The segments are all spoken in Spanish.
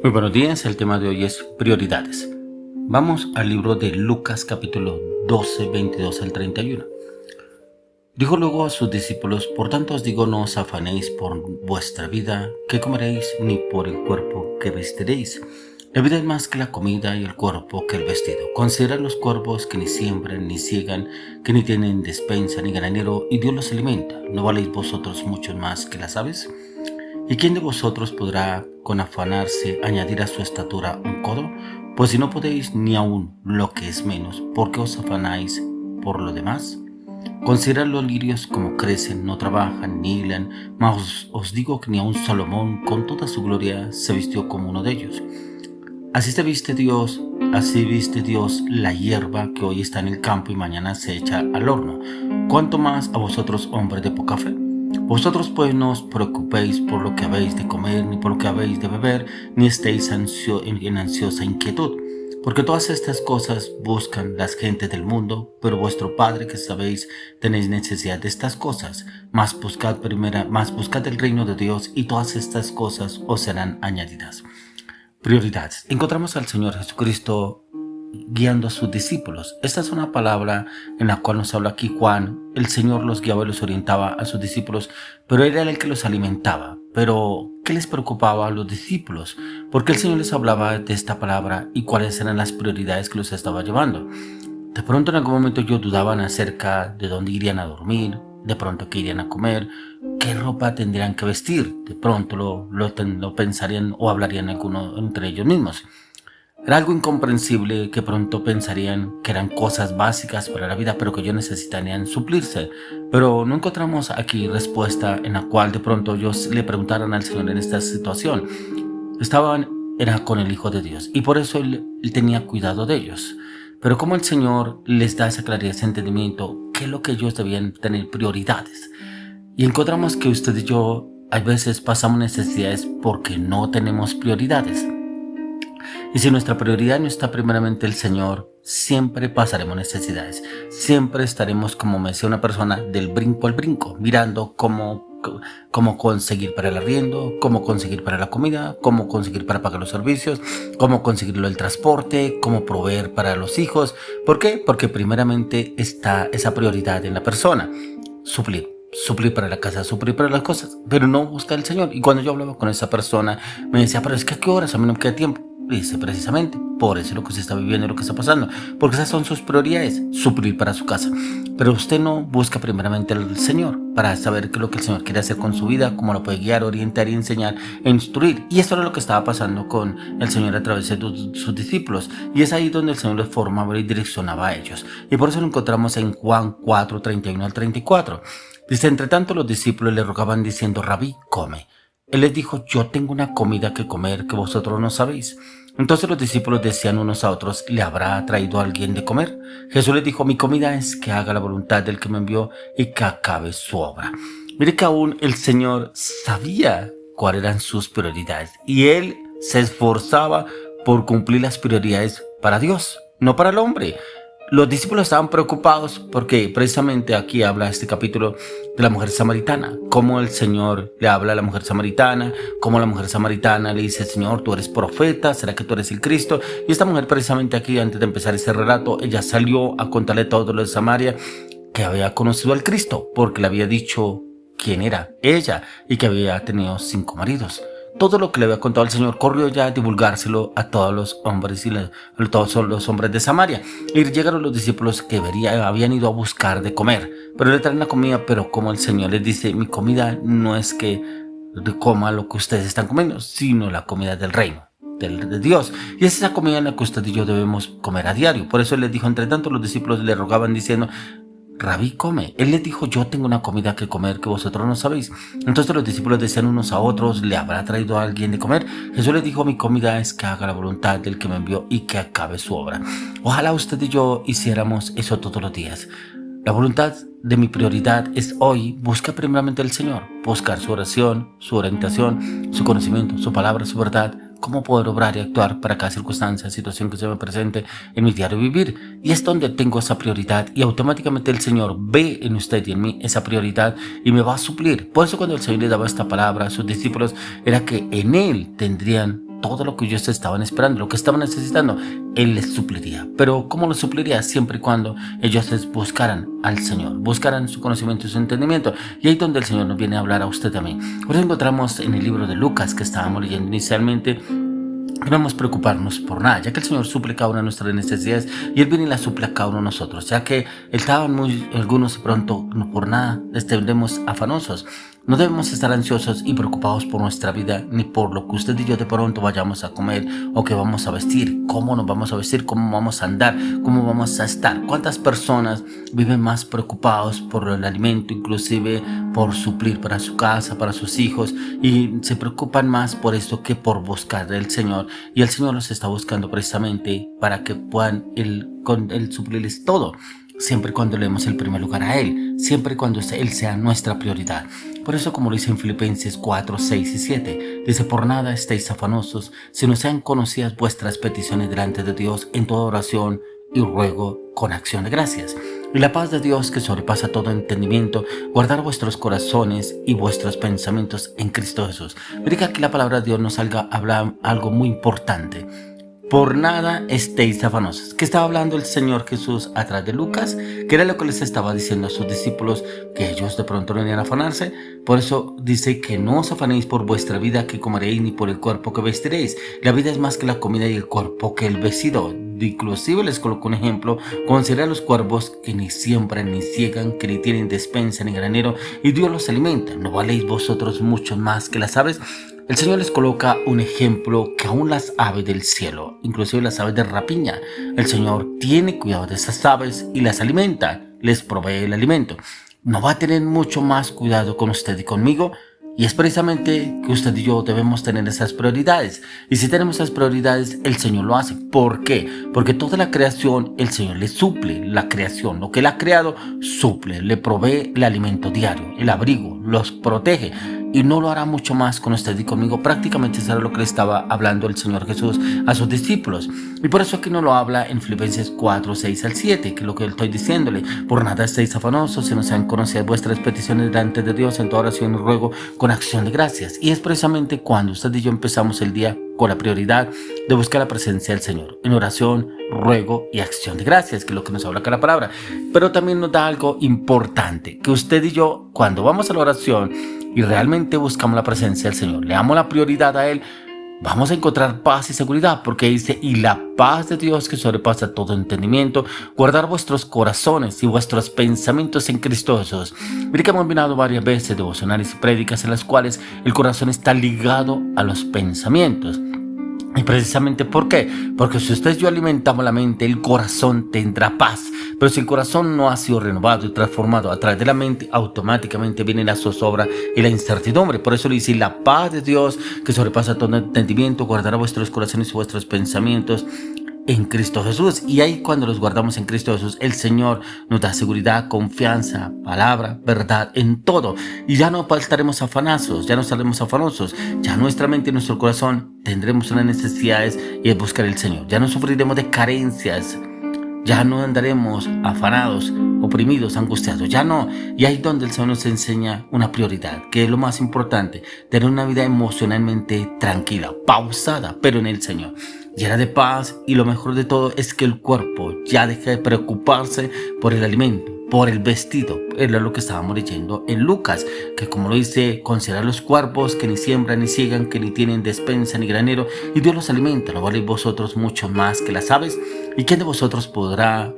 Muy buenos días, el tema de hoy es prioridades. Vamos al libro de Lucas capítulo 12, 22 al 31. Dijo luego a sus discípulos: por tanto os digo, no os afanéis por vuestra vida, qué comeréis, ni por el cuerpo que vestiréis. La vida es más que la comida y el cuerpo que el vestido. Considerad los cuervos que ni siembran ni ciegan, que ni tienen despensa ni granero, y Dios los alimenta. ¿No valéis vosotros mucho más que las aves? ¿Y quién de vosotros podrá, con afanarse, añadir a su estatura un codo? Pues si no podéis ni aun lo que es menos, ¿por qué os afanáis por lo demás? Considerad los lirios como crecen, no trabajan ni hilan, mas os digo que ni aun Salomón, con toda su gloria, se vistió como uno de ellos. Así viste Dios la hierba que hoy está en el campo y mañana se echa al horno. ¿Cuánto más a vosotros, hombres de poca fe? Vosotros pues no os preocupéis por lo que habéis de comer, ni por lo que habéis de beber, ni estéis en ansiosa inquietud. Porque todas estas cosas buscan las gentes del mundo, pero vuestro Padre, que sabéis, tenéis necesidad de estas cosas. Mas buscad el reino de Dios, y todas estas cosas os serán añadidas. Prioridades. Encontramos al Señor Jesucristo guiando a sus discípulos. Esta es una palabra en la cual nos habla aquí Juan. El Señor los guiaba y los orientaba a sus discípulos, pero Él era el que los alimentaba. Pero, ¿qué les preocupaba a los discípulos? ¿Por qué el Señor les hablaba de esta palabra y cuáles eran las prioridades que los estaba llevando? De pronto en algún momento ellos dudaban acerca de dónde irían a dormir, de pronto qué irían a comer, qué ropa tendrían que vestir. De pronto lo pensarían o hablarían entre ellos mismos. Era algo incomprensible que pronto pensarían que eran cosas básicas para la vida, pero que ellos necesitarían suplirse. Pero no encontramos aquí respuesta en la cual de pronto ellos le preguntaran al Señor en esta situación. Era con el Hijo de Dios y por eso él tenía cuidado de ellos. Pero como el Señor les da esa claridad, ese entendimiento, ¿qué es lo que ellos debían tener prioridades? Y encontramos que usted y yo a veces pasamos necesidades porque no tenemos prioridades. Y si nuestra prioridad no está primeramente el Señor, siempre pasaremos necesidades. Siempre estaremos, como me decía una persona, del brinco al brinco, mirando cómo conseguir para el arriendo, cómo conseguir para la comida, cómo conseguir para pagar los servicios, cómo conseguirlo el transporte, cómo proveer para los hijos. ¿Por qué? Porque primeramente está esa prioridad en la persona. Suplir para la casa, suplir para las cosas, pero no buscar al Señor. Y cuando yo hablaba con esa persona, me decía, pero es que ¿a qué horas? A mí no me queda tiempo. Dice, precisamente, por eso es lo que se está viviendo y lo que está pasando, porque esas son sus prioridades, suplir para su casa. Pero usted no busca primeramente al Señor para saber qué es lo que el Señor quiere hacer con su vida, cómo lo puede guiar, orientar y enseñar e instruir. Y eso era lo que estaba pasando con el Señor a través de sus discípulos. Y es ahí donde el Señor les formaba y direccionaba a ellos. Y por eso lo encontramos en Juan 4, 31 al 34. Dice, entre tanto los discípulos le rogaban diciendo, Rabí, come. Él les dijo, yo tengo una comida que comer que vosotros no sabéis. Entonces los discípulos decían unos a otros, ¿le habrá traído alguien de comer? Jesús les dijo, mi comida es que haga la voluntad del que me envió y que acabe su obra. Mire que aún el Señor sabía cuáles eran sus prioridades y Él se esforzaba por cumplir las prioridades para Dios, no para el hombre. Los discípulos estaban preocupados porque precisamente aquí habla este capítulo de la mujer samaritana, cómo el Señor le habla a la mujer samaritana, cómo la mujer samaritana le dice, Señor, tú eres profeta, ¿será que tú eres el Cristo? Y esta mujer precisamente aquí, antes de empezar este relato, ella salió a contarle todo lo de Samaria, que había conocido al Cristo, porque le había dicho quién era ella y que había tenido 5 maridos. Todo lo que le había contado el Señor corrió ya a divulgárselo a todos los hombres todos los hombres de Samaria. Y llegaron los discípulos que habían ido a buscar de comer, pero le traen la comida, pero como el Señor les dice, mi comida no es que coma lo que ustedes están comiendo, sino la comida del reino de Dios. Y es esa comida en la que usted y yo debemos comer a diario. Por eso él les dijo, entre tanto los discípulos le rogaban diciendo, Rabí, come. Él les dijo, yo tengo una comida que comer que vosotros no sabéis. Entonces los discípulos decían unos a otros, ¿le habrá traído a alguien de comer? Jesús les dijo, mi comida es que haga la voluntad del que me envió y que acabe su obra. Ojalá usted y yo hiciéramos eso todos los días. La voluntad de mi prioridad es hoy buscar primeramente al Señor, buscar su oración, su orientación, su conocimiento, su palabra, su verdad, cómo poder obrar y actuar para cada circunstancia, situación que se me presente en mi diario vivir. Y es donde tengo esa prioridad y automáticamente el Señor ve en usted y en mí esa prioridad y me va a suplir. Por eso cuando el Señor le daba esta palabra a sus discípulos era que en Él tendrían todo lo que ellos estaban esperando, lo que estaban necesitando, Él les supliría. Pero ¿cómo lo supliría? Siempre y cuando ellos buscaran al Señor, buscaran su conocimiento y su entendimiento. Y ahí es donde el Señor nos viene a hablar a usted también. Por eso encontramos en el libro de Lucas que estábamos leyendo inicialmente, no debemos preocuparnos por nada, ya que el Señor suple cada una de nuestras necesidades y Él viene y las suple a cada uno de nosotros, ya que estaban algunos pronto, no por nada, estemos afanosos. No debemos estar ansiosos y preocupados por nuestra vida, ni por lo que usted y yo de pronto vayamos a comer o que vamos a vestir, cómo nos vamos a vestir, cómo vamos a andar, cómo vamos a estar. ¿Cuántas personas viven más preocupados por el alimento, inclusive por suplir para su casa, para sus hijos, y se preocupan más por esto que por buscar al Señor? Y el Señor los está buscando precisamente para que puedan con Él suplirles todo. Siempre y cuando le demos el primer lugar a Él, siempre y cuando Él sea nuestra prioridad. Por eso, como lo dice en Filipenses 4, 6 y 7, dice: por nada estéis afanosos, sino sean conocidas vuestras peticiones delante de Dios en toda oración y ruego con acción de gracias. Y la paz de Dios, que sobrepasa todo entendimiento, guardar vuestros corazones y vuestros pensamientos en Cristo Jesús. Mira que aquí la palabra de Dios nos habla algo muy importante. Por nada estéis afanosos. ¿Qué estaba hablando el Señor Jesús atrás de Lucas? Que era lo que les estaba diciendo a sus discípulos, que ellos de pronto venían a afanarse. Por eso dice que no os afanéis por vuestra vida que comeréis, ni por el cuerpo que vestiréis. La vida es más que la comida y el cuerpo que el vestido. Inclusive les coloco un ejemplo: considera los cuervos que ni siembran ni ciegan, que ni tienen despensa ni granero, y Dios los alimenta. ¿No valéis vosotros mucho más que las aves? El Señor les coloca un ejemplo que aún las aves del cielo, inclusive las aves de rapiña, el Señor tiene cuidado de esas aves y las alimenta, les provee el alimento. ¿No va a tener mucho más cuidado con usted y conmigo? Y es precisamente que usted y yo debemos tener esas prioridades. Y si tenemos esas prioridades, el Señor lo hace. ¿Por qué? Porque toda la creación, el Señor le suple la creación. Lo que Él ha creado, suple, le provee el alimento diario, el abrigo, los protege. Y no lo hará mucho más con usted y conmigo. Prácticamente eso era lo que le estaba hablando el Señor Jesús a sus discípulos. Y por eso aquí nos lo habla en Filipenses 4, 6 al 7, que es lo que estoy diciéndole. Por nada estéis afanosos, sino sean conocidas vuestras peticiones delante de Dios en toda oración y ruego con acción de gracias. Y es precisamente cuando usted y yo empezamos el día con la prioridad de buscar la presencia del Señor en oración, ruego y acción de gracias, que es lo que nos habla acá la palabra. Pero también nos da algo importante, que usted y yo, cuando vamos a la oración y realmente buscamos la presencia del Señor, le damos la prioridad a Él, vamos a encontrar paz y seguridad, porque dice: y la paz de Dios, que sobrepasa todo entendimiento, guardar vuestros corazones y vuestros pensamientos en Cristo Jesús. Mire que hemos mirado varias veces devocionales y prédicas en las cuales el corazón está ligado a los pensamientos. Y precisamente ¿por qué? Porque si usted y yo alimentamos la mente, el corazón tendrá paz. Pero si el corazón no ha sido renovado y transformado a través de la mente, automáticamente viene la zozobra y la incertidumbre. Por eso le dice: la paz de Dios, que sobrepasa todo entendimiento, guardará vuestros corazones y vuestros pensamientos en Cristo Jesús. Y ahí, cuando los guardamos en Cristo Jesús, el Señor nos da seguridad, confianza, palabra, verdad en todo. Y ya no estaremos afanosos, ya no estaremos afanosos. Ya nuestra mente y nuestro corazón tendremos unas necesidades y es buscar el Señor. Ya no sufriremos de carencias. Ya no andaremos afanados, oprimidos, angustiados. Ya no. Y ahí es donde el Señor nos enseña una prioridad, que es lo más importante: tener una vida emocionalmente tranquila, pausada, pero en el Señor, llena de paz. Y lo mejor de todo es que el cuerpo ya deja de preocuparse por el alimento, por el vestido. Era lo que estábamos leyendo en Lucas, que como lo dice: considerad los cuerpos que ni siembran ni ciegan, que ni tienen despensa ni granero, y Dios los alimenta. ¿No valéis vosotros mucho más que las aves? ¿Y quién de vosotros podrá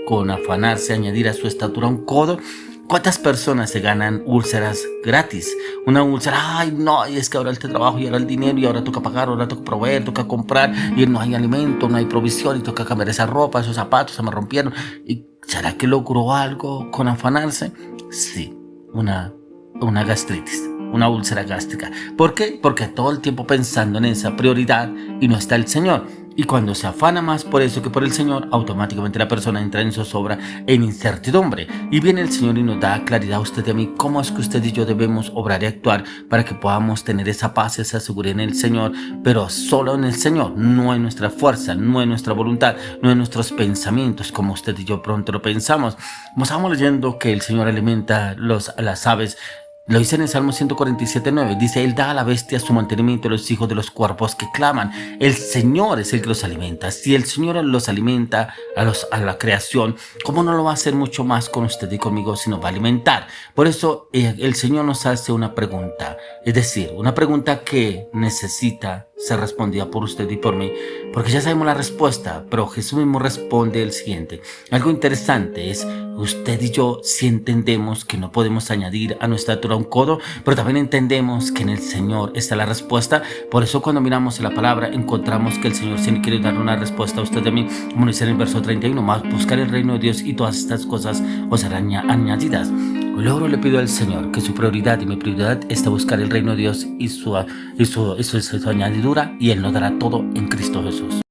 con afanarse añadir a su estatura un codo? ¿Cuántas personas se ganan úlceras gratis? Una úlcera: ay no, y es que ahora el trabajo y ahora el dinero y ahora toca pagar, ahora toca proveer, toca comprar, y no hay alimento, no hay provisión, y toca cambiar esa ropa, esos zapatos se me rompieron. ¿Y será que logró algo con afanarse? Sí, una gastritis, una úlcera gástrica. ¿Por qué? Porque todo el tiempo pensando en esa prioridad y no está el Señor. Y cuando se afana más por eso que por el Señor, automáticamente la persona entra en zozobra, en incertidumbre. Y viene el Señor y nos da claridad a usted y a mí cómo es que usted y yo debemos obrar y actuar para que podamos tener esa paz, esa seguridad en el Señor, pero solo en el Señor, no en nuestra fuerza, no en nuestra voluntad, no en nuestros pensamientos, como usted y yo pronto lo pensamos. Como estábamos leyendo que el Señor alimenta las aves, Lo dice en el Salmo 147:9. Dice, Él da a la bestia su mantenimiento a los hijos de los cuerpos que claman. El Señor es el que los alimenta. Si el Señor los alimenta a la creación, ¿cómo no lo va a hacer mucho más con usted y conmigo si nos va a alimentar? Por eso el Señor nos hace una pregunta. Es decir, una pregunta que necesita ser respondida por usted y por mí, porque ya sabemos la respuesta, pero Jesús mismo responde el siguiente. Algo interesante es, usted y yo sí entendemos que no podemos añadir a nuestra altura un codo, pero también entendemos que en el Señor está la respuesta. Por eso cuando miramos en la palabra encontramos que el Señor sí quiere dar una respuesta a usted y a mí, como dice en el verso 31, más buscar el reino de Dios y todas estas cosas os serán añadidas. Luego le pido al Señor que su prioridad y mi prioridad está buscar el reino de Dios y su añadidura, y Él nos dará todo en Cristo Jesús.